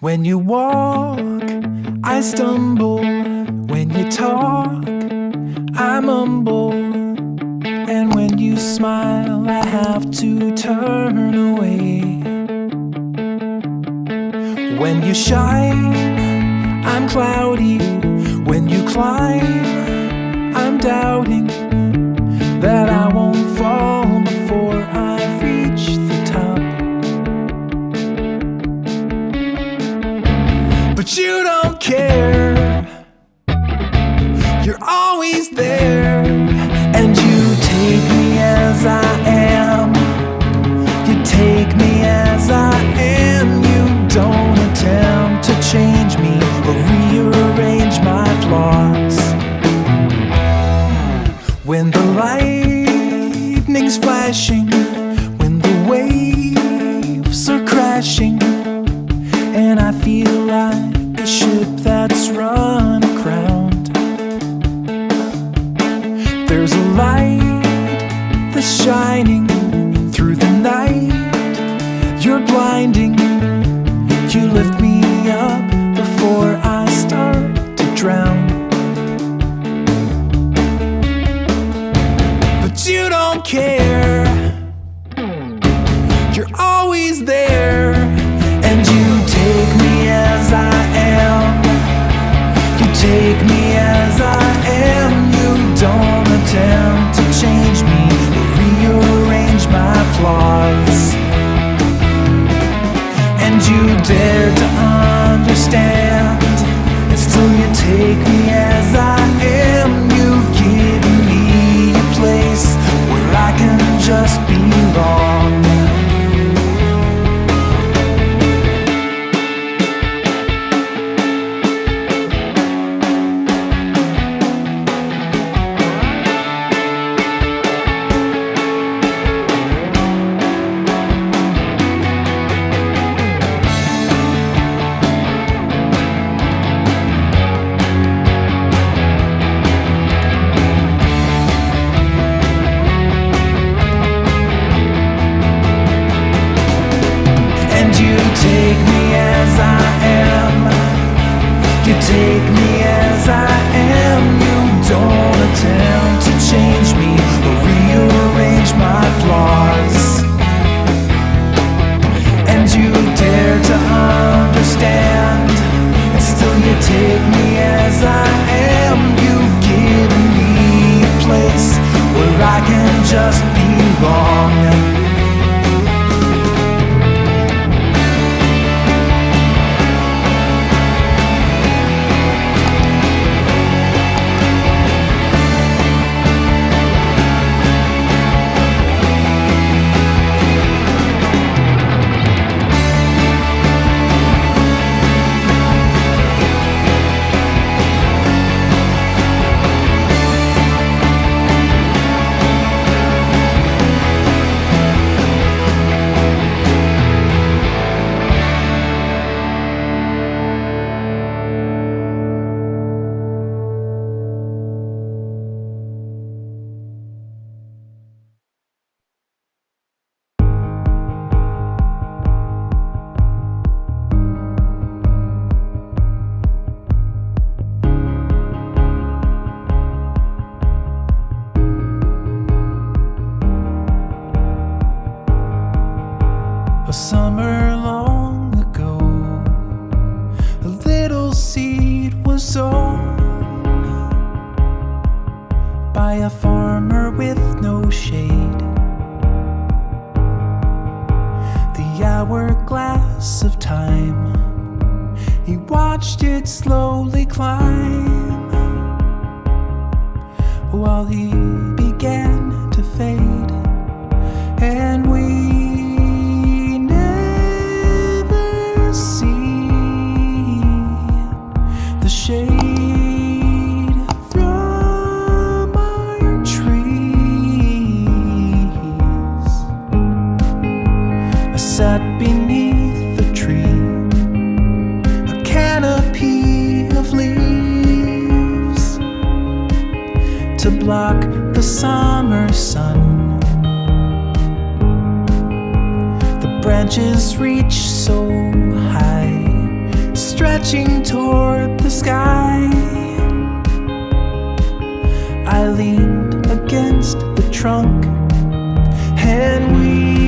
When you walk, I stumble. When you talk, I mumble. And when you smile, I have to turn away. When you shine, I'm cloudy. When you climb, I'm doubting that I won't fall before I reach the top. But you don't care. You're always there. And you take me as I am. You take me as I am. You don't attempt to change me or rearrange my flaws. When the lightning's flashing, when the waves are crashing, and I feel like a ship that's run aground, there's a light that's shining through the night. You're blinding. You lift me up before I start to drown. But you don't care. You're always there. And you take me as I am. You take me as I am. You don't attempt to change me or rearrange my flaws. And you dare to understand, and still you take me as I am. You've given me a place where I can just belong. Take me as I am. You don't attempt to change me or rearrange my flaws. And you dare to understand, and still you take me as I am. You've given me a place where I can just belong. Summer long ago, a little seed was sown by a farmer with no shade. The hourglass of time, he watched it slowly climb, while he began to fade, and we shade from our trees. I sat beneath the tree, a canopy of leaves to block the summer sun. The branches reach so high, reaching toward the sky. I leaned against the trunk and we